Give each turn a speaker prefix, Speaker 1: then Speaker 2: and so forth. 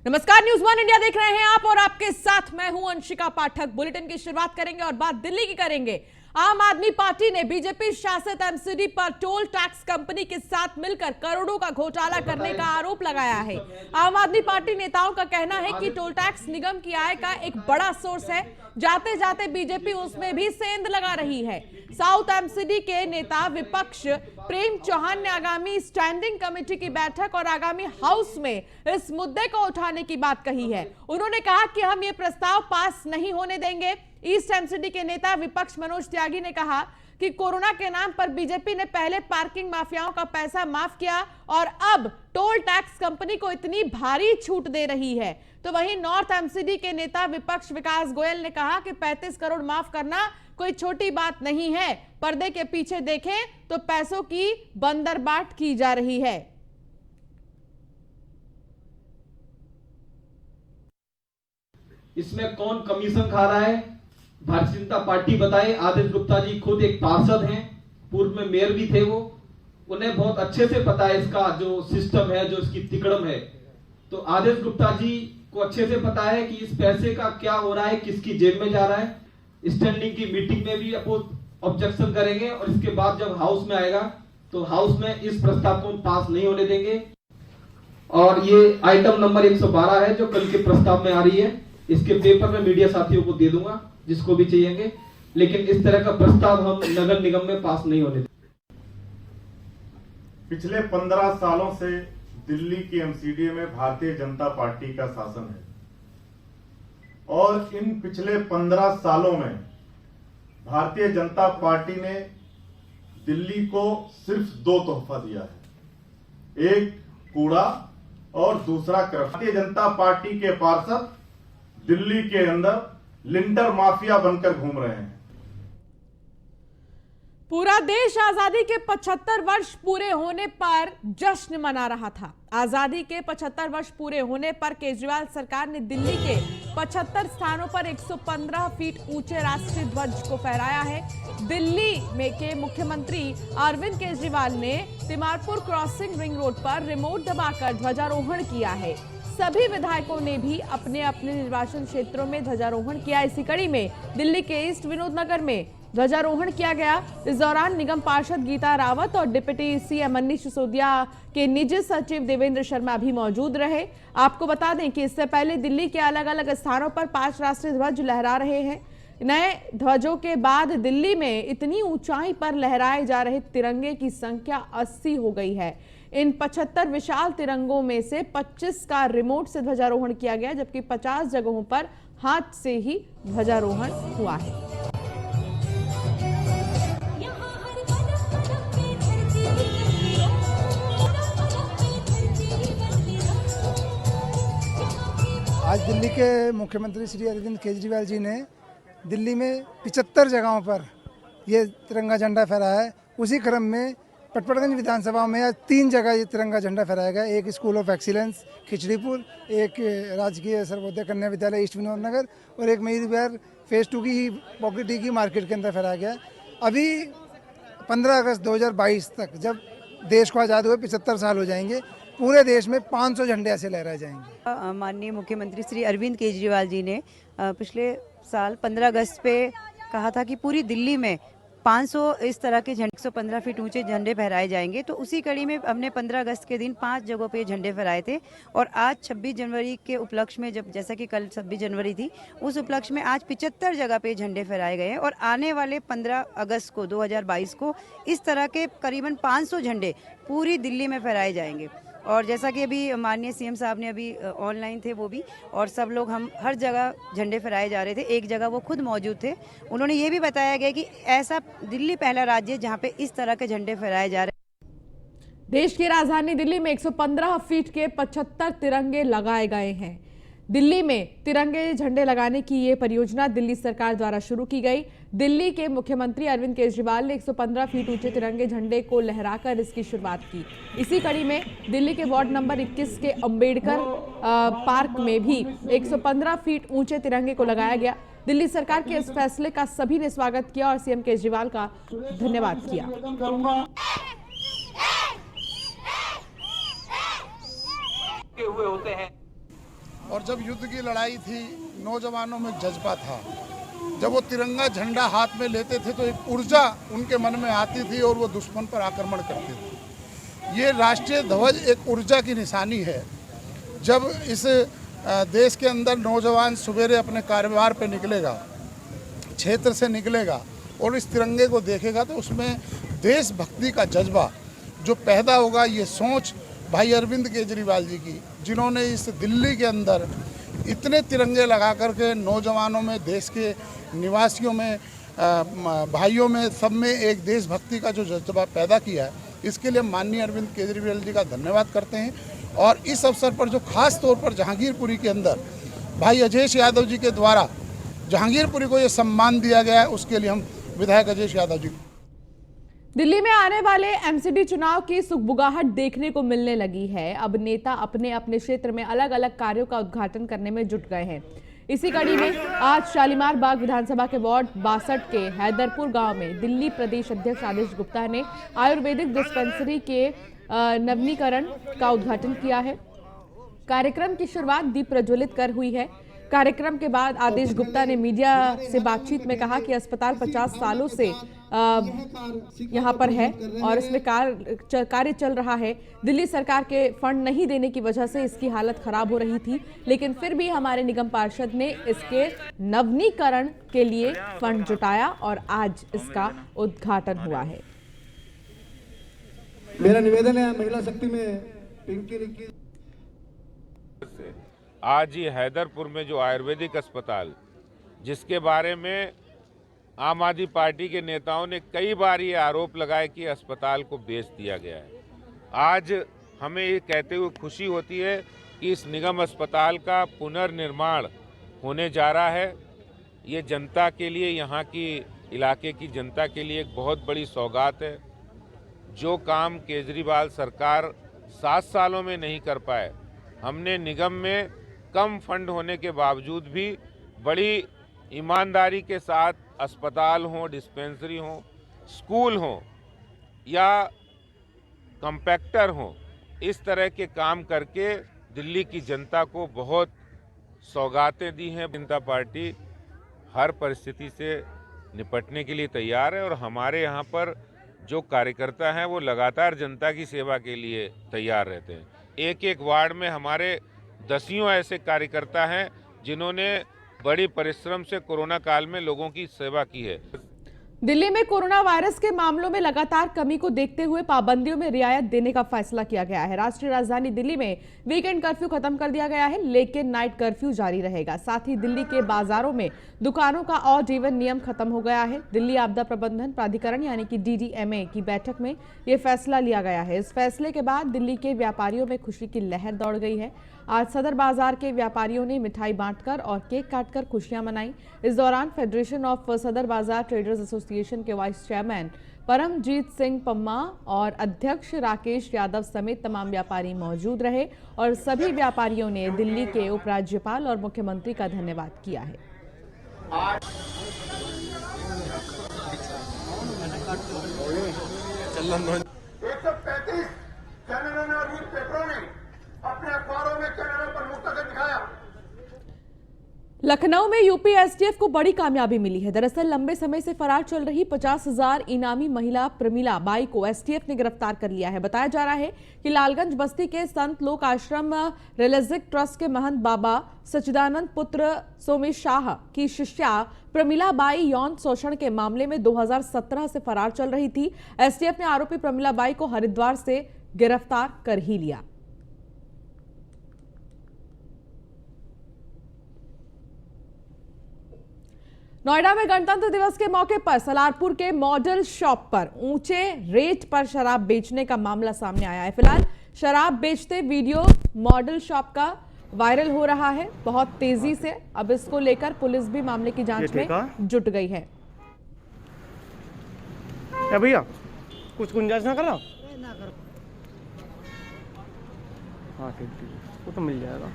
Speaker 1: नमस्कार, news one India देख रहे हैं आप और आपके साथ मैं हूं अंशिका पाठक। बुलेटिन की शुरुआत करेंगे और बात दिल्ली की करेंगे। आम आदमी पार्टी ने बीजेपी शासित एमसीडी पर टोल टैक्स कंपनी के साथ मिलकर करोड़ों का घोटाला करने का आरोप लगाया है। आम आदमी पार्टी नेताओं का कहना है कि टोल टैक्स निगम की आय का एक बड़ा सोर्स है। जाते जाते बीजेपी उसमें भी सेंध लगा रही है। साउथ एमसीडी के नेता विपक्ष प्रेम चौहान ने आगामी स्टैंडिंग कमेटी की बैठक और आगामी हाउस में इस मुद्दे को उठाने की बात कही है। उन्होंने कहा कि हम ये प्रस्ताव पास नहीं होने देंगे। ईस्ट एमसीडी के नेता विपक्ष मनोज त्यागी ने कहा कि कोरोना के नाम पर बीजेपी ने पहले पार्किंग माफियाओं का पैसा माफ किया और अब टोल टैक्स कंपनी को इतनी भारी छूट दे रही है। तो वहीं नॉर्थ एमसीडी के नेता विपक्ष विकास गोयल ने कहा कि 35 करोड़ माफ करना कोई छोटी बात नहीं है। पर्दे के पीछे देखें तो पैसों की बंदरबाट की जा रही है।
Speaker 2: इसमें कौन कमीशन खा रहा है? भारतीय जनता पार्टी बताए। आदेश गुप्ता जी खुद एक पार्षद हैं, पूर्व में मेयर भी थे। वो उन्हें बहुत अच्छे से पता है इसका जो सिस्टम है, जो इसकी तिकड़म है। तो आदेश गुप्ता जी को अच्छे से पता है कि इस पैसे का क्या हो रहा है, किसकी जेब में जा रहा है। स्टैंडिंग की मीटिंग में भी ऑब्जेक्शन करेंगे और इसके बाद जब हाउस में आएगा तो हाउस में इस प्रस्ताव को पास नहीं होने देंगे। और ये आइटम नंबर 112 है जो कल के प्रस्ताव में आ रही है। इसके पेपर में मीडिया साथियों को दे दूंगा जिसको भी चाहिएंगे, लेकिन इस तरह का प्रस्ताव हम नगर निगम में पास नहीं होने देंगे।
Speaker 3: पिछले 15 सालों से दिल्ली की एमसीडी में भारतीय जनता पार्टी का शासन है और इन पिछले 15 सालों में भारतीय जनता पार्टी ने दिल्ली को सिर्फ 2 तोहफा दिया है, एक कूड़ा और दूसरा करप्शन। भारतीय जनता पार्टी के पार्षद दिल्ली के अंदर लिंटर माफिया बनकर घूम रहे हैं।
Speaker 1: पूरा देश आजादी के 75 वर्ष पूरे होने पर जश्न मना रहा था। आजादी के 75 वर्ष पूरे होने पर केजरीवाल सरकार ने दिल्ली के 75 स्थानों पर 115 फीट ऊंचे राष्ट्रीय ध्वज को फहराया है। दिल्ली में के मुख्यमंत्री अरविंद केजरीवाल ने तिमारपुर क्रॉसिंग रिंग रोड पर रिमोट दबाकर ध्वजारोहण किया है। सभी विधायकों ने भी अपने अपने निर्वाचन क्षेत्रों में ध्वजारोहण किया। इसी कड़ी में दिल्ली के ईस्ट विनोद नगर में ध्वजारोहण किया गया। इस दौरान निगम पार्षद गीता रावत और डिप्टी सीएम मनीष सिसोदिया के निजी सचिव देवेंद्र शर्मा भी मौजूद रहे। आपको बता दें कि इससे पहले दिल्ली के अलग अलग स्थानों पर 5 राष्ट्रीय ध्वज लहरा रहे हैं। नए ध्वजों के बाद दिल्ली में इतनी ऊंचाई पर लहराए जा रहे तिरंगे की संख्या 80 हो गई है। इन 75 विशाल तिरंगों में से 25 का रिमोट से ध्वजारोहण किया गया, जबकि 50 जगहों पर हाथ से ही ध्वजारोहण हुआ है।
Speaker 4: आज दिल्ली के मुख्यमंत्री श्री अरविंद केजरीवाल जी ने दिल्ली में 75 जगहों पर ये तिरंगा झंडा फहराया है। उसी क्रम में पटपड़गंज विधानसभा में आज 3 जगह ये तिरंगा झंडा फहराया गया। एक स्कूल ऑफ एक्सीलेंस खिचड़ीपुर, एक राजकीय सर्वोदय कन्या विद्यालय ईस्ट विनोद नगर और एक मयूर विहार फेज 2 की पॉकेट टी की मार्केट के अंदर फहराया गया। अभी 15 अगस्त 2022 तक जब देश को आज़ाद हुए 75 साल हो जाएंगे, पूरे देश में 500 झंडे ऐसे लहराए जाएंगे।
Speaker 5: माननीय मुख्यमंत्री श्री अरविंद केजरीवाल जी ने पिछले साल 15 अगस्त पे कहा था कि पूरी दिल्ली में 500 इस तरह के झंडे 115 फीट ऊंचे झंडे फहराए जाएंगे। तो उसी कड़ी में हमने 15 अगस्त के दिन 5 जगहों पे झंडे फहराए थे और आज 26 जनवरी के उपलक्ष्य में, जब जैसा कि कल 26 जनवरी थी, उस उपलक्ष्य में आज 75 जगह पे झंडे फहराए गए हैं और आने वाले 15 अगस्त को 2022 को इस तरह के करीबन 500 झंडे पूरी दिल्ली में फहराए जाएंगे। और जैसा कि अभी माननीय सीएम साहब ने अभी ऑनलाइन थे वो भी, और सब लोग हम हर जगह झंडे फहराए जा रहे थे। एक जगह वो खुद मौजूद थे। उन्होंने ये भी बताया गया कि ऐसा दिल्ली पहला राज्य है जहाँ पे इस तरह के झंडे फहराए जा रहे हैं।
Speaker 1: देश की राजधानी दिल्ली में 115 फीट के 75 तिरंगे लगाए गए हैं। दिल्ली में तिरंगे झंडे लगाने की ये परियोजना दिल्ली सरकार द्वारा शुरू की गई। दिल्ली के मुख्यमंत्री अरविंद केजरीवाल ने 115 फीट ऊंचे तिरंगे झंडे को लहराकर इसकी शुरुआत की। इसी कड़ी में दिल्ली के वार्ड नंबर 21 के अंबेडकर पार्क में भी 115 फीट ऊंचे तिरंगे को लगाया गया। दिल्ली सरकार के इस फैसले का सभी ने स्वागत किया और सीएम केजरीवाल का धन्यवाद किया।
Speaker 6: हुए होते हैं और जब युद्ध की लड़ाई थी, नौजवानों में जज्बा था। जब वो तिरंगा झंडा हाथ में लेते थे तो एक ऊर्जा उनके मन में आती थी और वो दुश्मन पर आक्रमण करते थे। ये राष्ट्रीय ध्वज एक ऊर्जा की निशानी है। जब इस देश के अंदर नौजवान सवेरे अपने कारोबार पे निकलेगा, क्षेत्र से निकलेगा और इस तिरंगे को देखेगा तो उसमें देशभक्ति का जज्बा जो पैदा होगा, ये सोच भाई अरविंद केजरीवाल जी की, जिन्होंने इस दिल्ली के अंदर इतने तिरंगे लगा करके नौजवानों में, देश के निवासियों में, भाइयों में, सब में एक देशभक्ति का जो जज्बा पैदा किया है, इसके लिए माननीय अरविंद केजरीवाल जी का धन्यवाद करते हैं। और इस अवसर पर जो खास तौर पर जहांगीरपुरी के अंदर भाई अजयेश यादव जी के द्वारा जहांगीरपुरी को ये सम्मान दिया गया है, उसके लिए हम विधायक अजयेश यादव जी
Speaker 1: दिल्ली में आने वाले एमसीडी चुनाव की सुगबुगाहट देखने को मिलने लगी है। अब नेता अपने अपने क्षेत्र में अलग अलग कार्यों का उद्घाटन करने में जुट गए हैं। इसी कड़ी में आज शालीमार बाग विधानसभा के वार्ड 62 के हैदरपुर गांव में दिल्ली प्रदेश अध्यक्ष आदेश गुप्ता ने आयुर्वेदिक डिस्पेंसरी के नवीनीकरण का उद्घाटन किया है। कार्यक्रम की शुरुआत दीप प्रज्वलित कर हुई है। कार्यक्रम के बाद आदेश गुप्ता ने मीडिया से बातचीत में कहा कि अस्पताल 50 सालों से यहाँ पर है और इसमें कार्य चल रहा है। दिल्ली सरकार के फंड नहीं देने की वजह से इसकी हालत खराब हो रही थी, लेकिन फिर भी हमारे निगम पार्षद ने इसके नवीनीकरण के लिए फंड जुटाया और आज इसका उद्घाटन हुआ है।
Speaker 7: मेरा निवेदन है महिला शक्ति में पिंकी रिक्की
Speaker 8: आज ही हैदरपुर में जो आयुर्वेदिक अस्पताल, जिसके बारे में आम आदमी पार्टी के नेताओं ने कई बार ये आरोप लगाए कि अस्पताल को बेच दिया गया है, आज हमें ये कहते हुए खुशी होती है कि इस निगम अस्पताल का पुनर्निर्माण होने जा रहा है। ये जनता के लिए, यहाँ की इलाके की जनता के लिए एक बहुत बड़ी सौगात है। जो काम केजरीवाल सरकार 7 सालों में नहीं कर पाए, हमने निगम में कम फंड होने के बावजूद भी बड़ी ईमानदारी के साथ अस्पताल हो, डिस्पेंसरी हो, स्कूल हो या कंपैक्टर हो, इस तरह के काम करके दिल्ली की जनता को बहुत सौगातें दी हैं। जनता पार्टी हर परिस्थिति से निपटने के लिए तैयार है और हमारे यहाँ पर जो कार्यकर्ता हैं वो लगातार जनता की सेवा के लिए तैयार रहते हैं। एक एक वार्ड में हमारे दसियों ऐसे कार्यकर्ता हैं जिन्होंने बड़ी परिश्रम से कोरोना काल में लोगों की सेवा की है।
Speaker 1: दिल्ली में कोरोना वायरस के मामलों में लगातार कमी को देखते हुए पाबंदियों में रियायत देने का फैसला किया गया है। राष्ट्रीय राजधानी दिल्ली में वीकेंड कर्फ्यू खत्म कर दिया गया है, लेकिन नाइट कर्फ्यू जारी रहेगा। साथ ही दिल्ली के बाजारों में दुकानों का ऑड इवन नियम खत्म हो गया है। दिल्ली आपदा प्रबंधन प्राधिकरण यानी कि DDMA की बैठक में यह फैसला लिया गया है। इस फैसले के बाद दिल्ली के व्यापारियों में खुशी की लहर दौड़ गई है। आज सदर बाजार के व्यापारियों ने मिठाई बांटकर और केक काटकर खुशियां मनाई। इस दौरान फेडरेशन ऑफ सदर बाजार ट्रेडर्स एसोसिएशन के वाइस चेयरमैन परमजीत सिंह पम्मा और अध्यक्ष राकेश यादव समेत तमाम व्यापारी मौजूद रहे और सभी व्यापारियों ने दिल्ली के उपराज्यपाल और मुख्यमंत्री का धन्यवाद किया है। लखनऊ में यूपी एसटीएफ को बड़ी कामयाबी मिली है। दरअसल लंबे समय से फरार चल रही 50,000 इनामी महिला प्रमिला बाई को एसटीएफ ने गिरफ्तार कर लिया है। बताया जा रहा है कि लालगंज बस्ती के संत लोक आश्रम रिलिजिक ट्रस्ट के महंत बाबा सच्चिदानंद पुत्र सोमेश शाह की शिष्या प्रमिला बाई यौन शोषण के मामले में 2017 से फरार चल रही थी। एसटीएफ ने आरोपी प्रमिला बाई को हरिद्वार से गिरफ्तार कर ही लिया। नोएडा में गणतंत्र दिवस के मौके पर सलारपुर के मॉडल शॉप पर ऊंचे रेट पर शराब बेचने का मामला सामने आया है। फिलहाल शराब बेचते वीडियो मॉडल शॉप का वायरल हो रहा है बहुत तेजी से। अब इसको लेकर पुलिस भी मामले की जांच में जुट गई है।
Speaker 7: भैया कुछ गुंजाइश ना करो? हाँ ठीक, वो तो मिल जाएगा।